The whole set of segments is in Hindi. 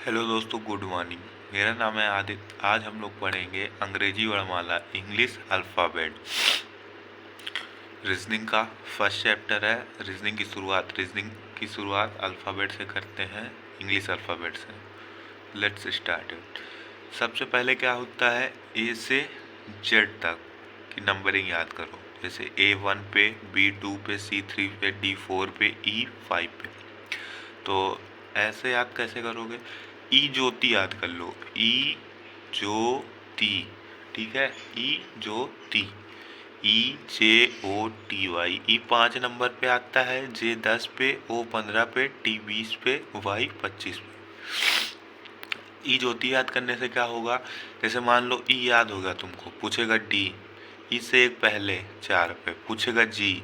हेलो दोस्तों, गुड मॉर्निंग। मेरा नाम है आदित्य। आज हम लोग पढ़ेंगे अंग्रेजी वर्णमाला, इंग्लिश अल्फ़ाबेट। रीजनिंग का फर्स्ट चैप्टर है। रीजनिंग की शुरुआत अल्फ़ाबेट से करते हैं, इंग्लिश अल्फ़ाबेट से। Let's start it. सबसे पहले क्या होता है, ए से जेड तक की नंबरिंग याद करो। जैसे A1 पे, B2 पे, C3 पे, D4 पे, E5 पे। तो ऐसे याद कैसे करोगे? ई ज्योति याद कर लो, ई ज्योति। ठीक है, ई ज्योति। EJOTY। ई 5 नंबर पे आता है, J10 पे, O 15 पे, T 20 पे, Y 25 पे। ई ज्योति याद करने से क्या होगा? जैसे मान लो ई याद होगा तुमको, पूछेगा डी, ई से एक पहले 4 पे पूछेगा जी,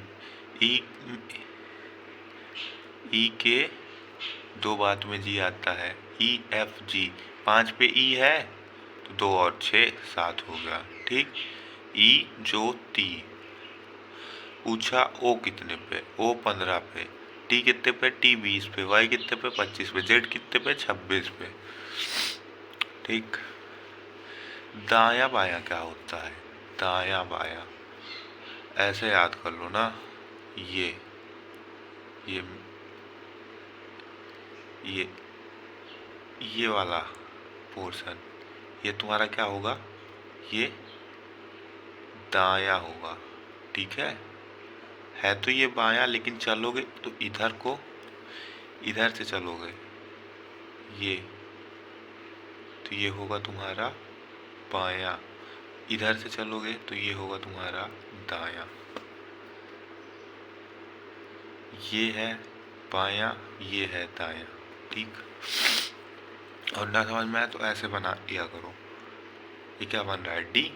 ई ई के दो बात में जी आता है, EFG। 5 पे ई है तो 2 और 6 7 हो गया। ठीक। ई ज्योति। पूछा ओ कितने पे, O 15 पे, टी कितने पे, T 20 पे, वाई कितने पे, 25 पे, जेड कितने पे, 26 पे। ठीक। दाया बाया क्या होता है? दाया बाया ऐसे याद कर लो ना, ये ये ये ये वाला पोर्शन, ये तुम्हारा क्या होगा? ये दाया होगा। ठीक है तो ये बाया, लेकिन चलोगे तो इधर से चलोगे, ये तो ये होगा तुम्हारा बाया। इधर से चलोगे तो ये होगा तुम्हारा दाया। ये है बाया, ये है दाया। ठीक। और ना समझ में आए तो ऐसे बना दिया करो। ये क्या बन रहा है? डी।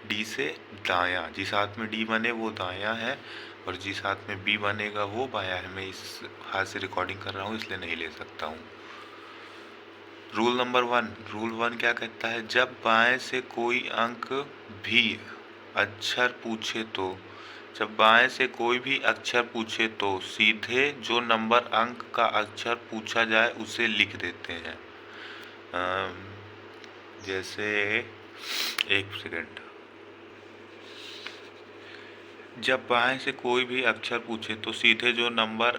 डी से दाया, जिस हाथ में डी बने वो दाया है, और जिस हाथ में बी बनेगा वो बाया है। मैं इस हाथ से रिकॉर्डिंग कर रहा हूँ इसलिए नहीं ले सकता हूँ। Rule number 1। रूल 1 क्या कहता है? जब बाएं से कोई अंक भी अक्षर पूछे तो जब बाएं से कोई भी अक्षर पूछे तो सीधे जो नंबर अंक का अक्षर पूछा जाए उसे लिख देते हैं। जैसे, एक सेकंड। जब बाएं से कोई भी अक्षर पूछे तो सीधे जो नंबर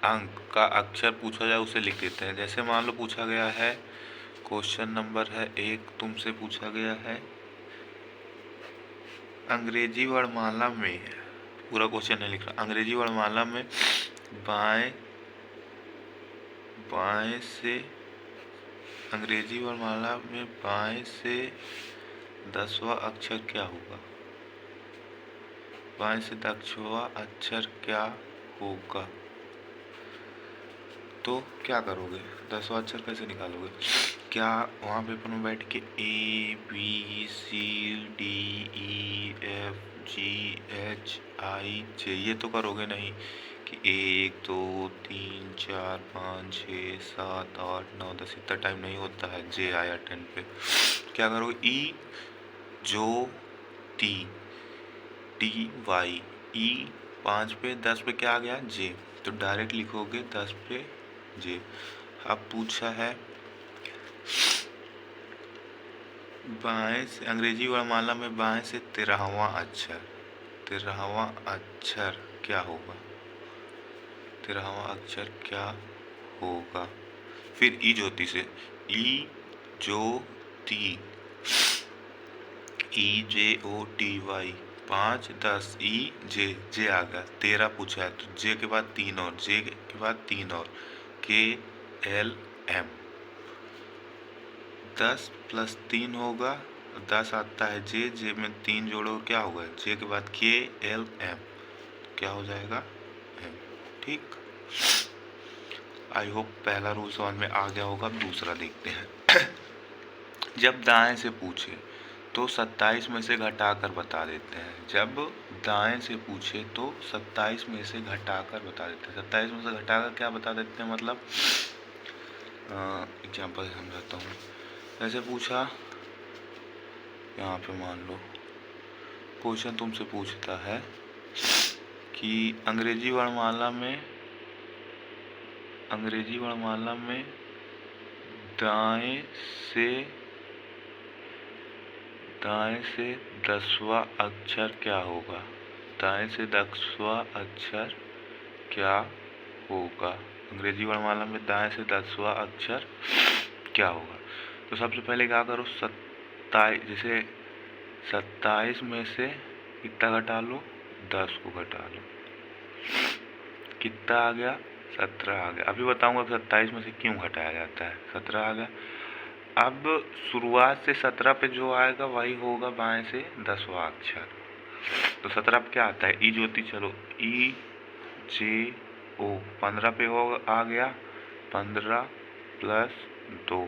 अंक का अक्षर पूछा जाए उसे लिख देते हैं। जैसे मान लो पूछा गया है, क्वेश्चन नंबर है 1, तुमसे पूछा गया है अंग्रेजी वर्णमाला में, पूरा क्वेश्चन नहीं लिख रहा, अंग्रेजी वर्णमाला में बाएं बाएं से अंग्रेजी वर्णमाला में बाएं से 10वां अक्षर क्या होगा? बाएं से 10वां अक्षर क्या होगा? तो क्या करोगे? 10वां अक्षर कैसे निकालोगे? क्या वहाँ पेपर में बैठ के ABCDEFGHIJ ये तो करोगे नहीं कि 1 2 3 4 5 6 7 8 9 10, इतना टाइम नहीं होता है। जे आया 10 पे। क्या करोगे? ई जो टी TY। ई 5 पे, 10 पे क्या आ गया? जे। तो डायरेक्ट लिखोगे 10 पे जे। अब पूछा है बाएं से अंग्रेजी वर्णमाला में बाएं से 13वां अक्षर क्या होगा? 13वां अक्षर क्या होगा? फिर ई ज्योति से, ई ज्योति, EJOTY। 5 10 जे आ गया। 13 पूछा है तो जे के बाद 3 और, जे के बाद 3 और, KLM। 10 + 3 होगा, 10 आता है जे में 3 जोड़ो क्या होगा? जे के बाद KLM, क्या हो जाएगा? M। ठीक। आई होप पहला रूल समझ में आ गया होगा। दूसरा देखते हैं। जब दाएं से पूछे तो 27 में से घटाकर बता देते हैं। जब दाएं से पूछे तो 27 में से घटाकर बता देते हैं। 27 में से घटाकर क्या बता देते हैं? मतलब एग्जाम्पल समझाता हूँ। जैसे पूछा, यहाँ पे मान लो क्वेश्चन तुमसे पूछता है कि अंग्रेजी वर्णमाला में दाएं से 10वां अक्षर क्या होगा? दाएं से 10वां अक्षर क्या होगा? अंग्रेजी वर्णमाला में दाएं से 10वां अक्षर क्या होगा? तो सबसे पहले क्या करो, 27, जैसे 27 में से कितना घटा लो? 10 को घटा लो, कितना आ गया? 17 आ गया। अभी बताऊंगा 27 में से क्यों घटाया जाता है। 17 आ गया। अब शुरुआत से 17 पे जो आएगा वही होगा बाएं से 10वां अक्षर। तो 17 पे क्या आता है? ई ज्योति, चलो ई जे ओ। 15 पे आ गया 15 प्लस 2,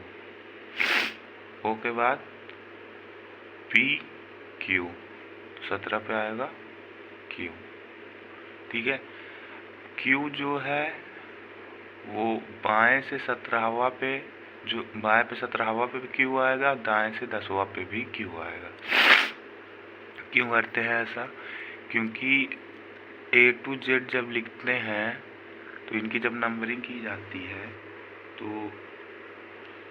ओ के बाद पी क्यू, 17 पे आएगा क्यू। ठीक है, क्यू जो है वो बाएं से 17वां पे, जो बाएं पे 17वां पे भी क्यू आएगा, दाएं से 10वां पे भी क्यू आएगा। क्यों करते हैं ऐसा? क्योंकि A to Z जब लिखते हैं तो इनकी जब नंबरिंग की जाती है तो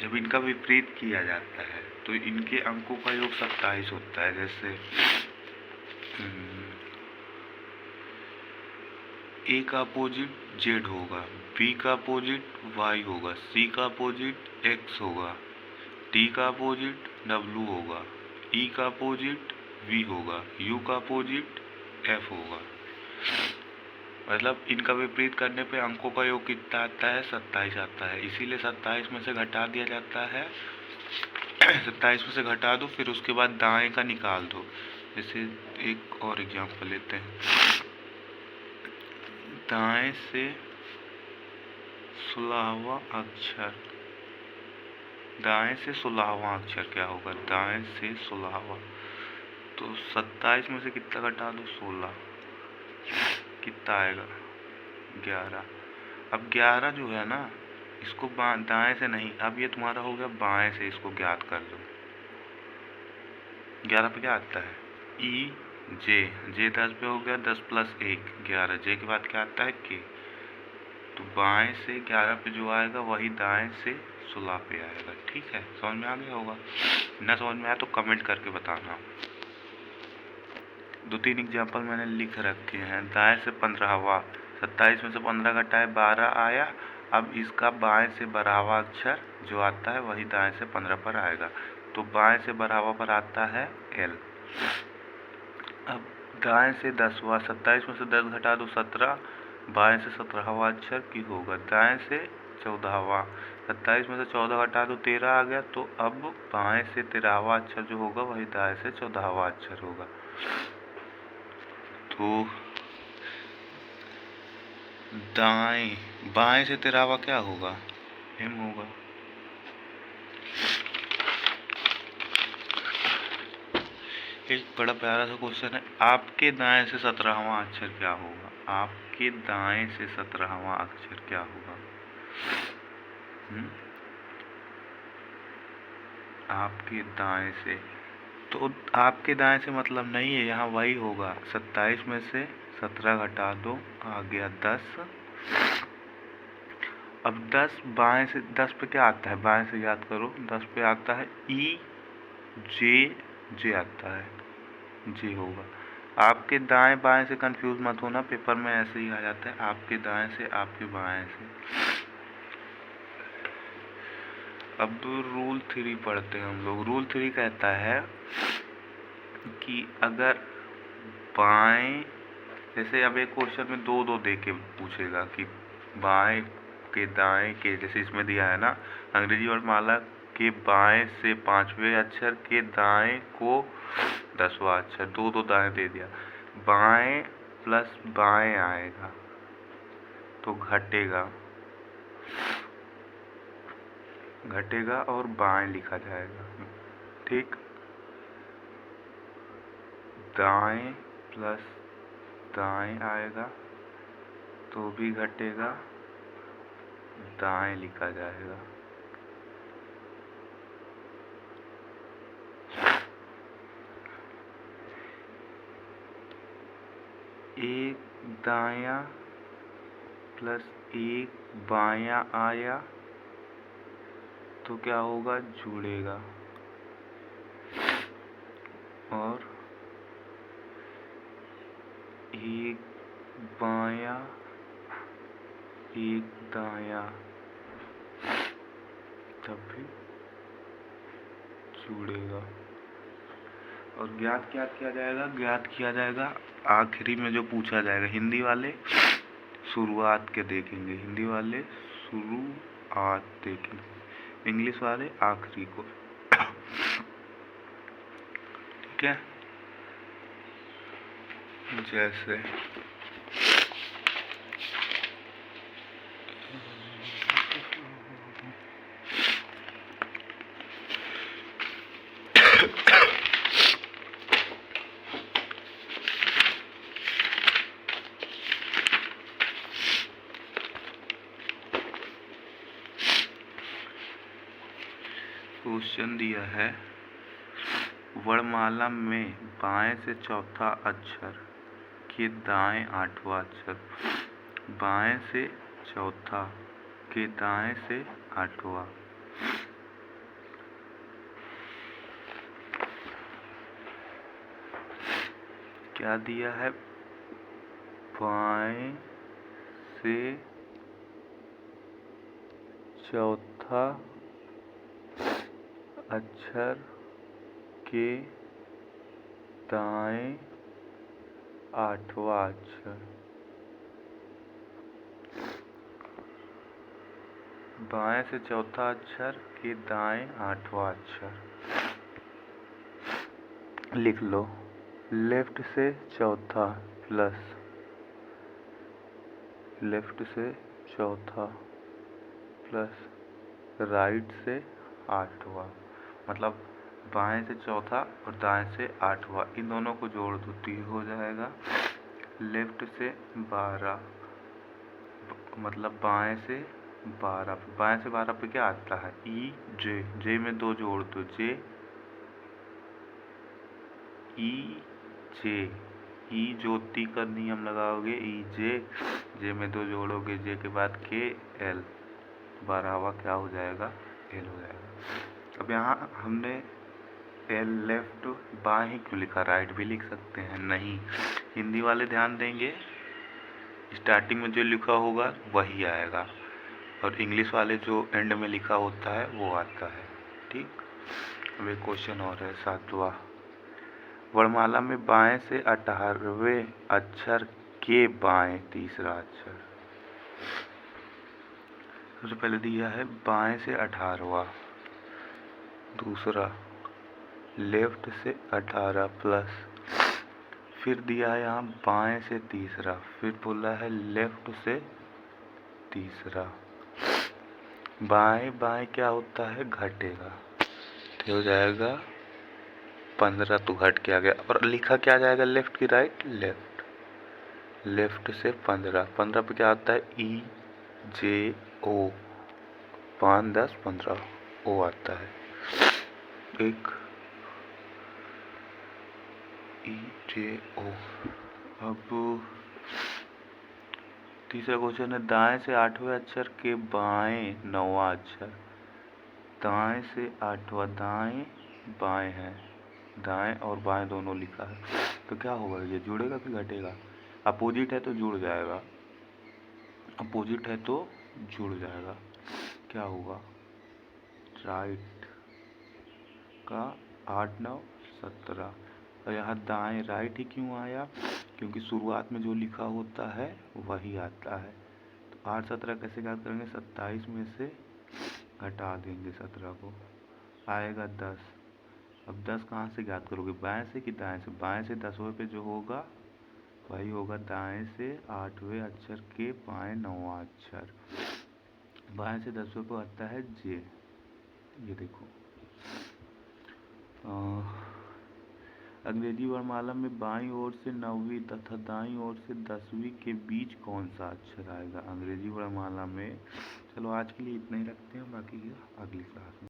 जब इनका विपरीत किया जाता है तो इनके अंकों का योग 27 होता है। जैसे A का अपोजिट Z होगा, B का अपोजिट Y होगा, C का अपोजिट X होगा, D का अपोजिट W होगा, E का अपोजिट V होगा, U का अपोजिट F होगा। मतलब इनका विपरीत करने पे अंकों का योग कितना आता है? 27 आता है। इसीलिए 27 में से घटा दिया जाता है। 27 में से घटा दो, फिर उसके बाद दाएं का निकाल दो। जैसे एक और एग्जांपल लेते हैं, दाएं से 16वां अक्षर, दाएं से 16वां अक्षर क्या होगा? दाएं से 16वां, तो 27 में से कितना घटा दो? 16, कितना आएगा? 11। अब 11 जो है ना, इसको दाएं से नहीं, अब ये तुम्हारा हो गया बाएं से, इसको ज्ञात कर दो। 11 पे क्या आता है? ई जे, जे 10 पे हो गया, 10 प्लस 1 11, जे के बाद क्या आता है? के। तो बाएं से 11 पे जो आएगा वही दाएं से 16 पे आएगा। ठीक है, समझ में आ गया होगा? ना समझ में आया तो कमेंट करके बताना। 2-3 एग्जाम्पल मैंने लिख रखे हैं। दाएं से 15वां, 27 में से 15 घटाए 12 आया। अब इसका बाएं से 12वां अक्षर जो आता है वही दाएं से 15 पर आएगा, तो बाएं से 12वां पर आता है एल। अब दाएं से 10वां, 27 में से 10 घटा दो 17, बाएं से 17वां अक्षर की होगा, दाएं से 14वां, 27 में से 14 घटा दो 13 आ गया, तो अब बाएं से 13वां अक्षर जो होगा वही दाएं से 14वां अक्षर होगा। तो बाएं से 13वां क्या होगा? एम होगा। एक बड़ा प्यारा सा क्वेश्चन है, आपके दाएं से 17वां अक्षर क्या होगा? आपके दाएं से 17वां अक्षर क्या होगा? आपके दाएं से, तो आपके दाएं से मतलब नहीं है, यहाँ वही होगा। 27 में से 17 घटा दो, आ गया 10। अब 10 बाएं से, 10 पे क्या आता है? बाएं से याद करो, 10 पे आता है ई जे, जे आता है, जे होगा। आपके दाएं बाएं से कंफ्यूज मत होना, पेपर में ऐसे ही आ जाता है, आपके दाएं से, आपके बाएं से। अब रूल 3 पढ़ते हैं हम लोग। रूल 3 कहता है कि अगर बाएं, जैसे अब एक क्वेश्चन में 2-2 दे के पूछेगा कि बाएं के दाएं के, जैसे इसमें दिया है ना, अंग्रेजी वर्णमाला के बाएं से 5वें अक्षर के दाएं को 10वां अक्षर, 2-2 दाएं दे दिया। बाएं प्लस बाएं आएगा तो घटेगा और बाएं लिखा जाएगा। ठीक, दाएं प्लस दाएं आएगा तो भी घटेगा, दाएं लिखा जाएगा। एक दायां प्लस एक बायां आया तो क्या होगा, जुड़ेगा। और एक बायां एक दायां, तब भी जुड़ेगा। और ज्ञात क्या किया जाएगा, ज्ञात किया जाएगा आखिरी में जो पूछा जाएगा। हिंदी वाले शुरुआत के देखेंगे, हिंदी वाले शुरुआत देखेंगे, इंग्लिश वाले आखिरी को। ठीक है, जैसे क्वेश्चन दिया है, वर्णमाला में बाएं से चौथा अक्षर के दाएं आठवां अक्षर, बाएं से चौथा के दाएं से आठवां, क्या दिया है, बाएं से चौथा अक्षर के दाएं आठवां अक्षर, बाएं से चौथा अक्षर के दाएं आठवां अक्षर। लिख लो, लेफ्ट से चौथा प्लस लेफ्ट से चौथा प्लस राइट से आठवां, मतलब बाएं से चौथा और दाएं से आठवां, इन दोनों को जोड़ दो तो ये हो जाएगा लेफ्ट से 12, मतलब बाएं से 12। बाएं से 12 पे क्या आता है, ई जे, जे में 2 जोड़ दो, जे ई जे, ई ज्योति का नियम लगाओगे, ई जे, जे में 2 जोड़ोगे, जे के बाद के एल, 12वां क्या हो जाएगा, एल हो जाएगा। अब यहाँ हमने एल लेफ्ट बाएं ही क्यों लिखा, राइट भी लिख सकते हैं, नहीं। हिंदी वाले ध्यान देंगे, स्टार्टिंग में जो लिखा होगा वही आएगा, और इंग्लिश वाले जो एंड में लिखा होता है वो आता है। ठीक, अब एक क्वेश्चन और है 7वां, वर्णमाला में बाएं से 18वें अक्षर के बाएं तीसरा अक्षर। सबसे पहले दिया है बाएं से 18वां, दूसरा लेफ्ट से 18 प्लस, फिर दिया है यहाँ बाएं से तीसरा, फिर बोला है लेफ्ट से तीसरा। बाएं बाएं क्या होता है, घटेगा, तो हो जाएगा 15, तो घट के आ गया। और लिखा क्या जाएगा, लेफ्ट की राइट, लेफ्ट, लेफ्ट से 15, 15 पे क्या आता है, ई जे ओ, 5 10 15 ओ आता है, एक ई जे ओ। अब तीसरा क्वेश्चन है, दाएं से 8वें अक्षर के बाएं 9वां अक्षर, दाएं से 8वां, दाएं बाएं है, दाएं और बाएं दोनों लिखा है, तो क्या होगा, ये जुड़ेगा कि घटेगा, अपोजिट है तो जुड़ जाएगा, अपोजिट है तो जुड़ जाएगा, क्या होगा, राइट का 8 9 17। और यहाँ दाएं राइट ही क्यों आया, क्योंकि शुरुआत में जो लिखा होता है वही आता है। तो 8 17 कैसे याद करेंगे, 27 में से घटा देंगे 17 को, आएगा 10। अब 10 कहाँ से याद करोगे, बाएं से कि दाएं से, बाएं से 10वें पे जो होगा वही होगा दाएं से 8वें अक्षर के बाएं 9वां अक्षर, बाएं से 10वें पे आता है जे, ये देखो। अंग्रेजी वर्णमाला में बाईं ओर से 9वीं तथा दाईं ओर से 10वीं के बीच कौन सा अक्षर आएगा अंग्रेजी वर्णमाला में। चलो आज के लिए इतना ही रखते हैं, बाकी अगली क्लास में।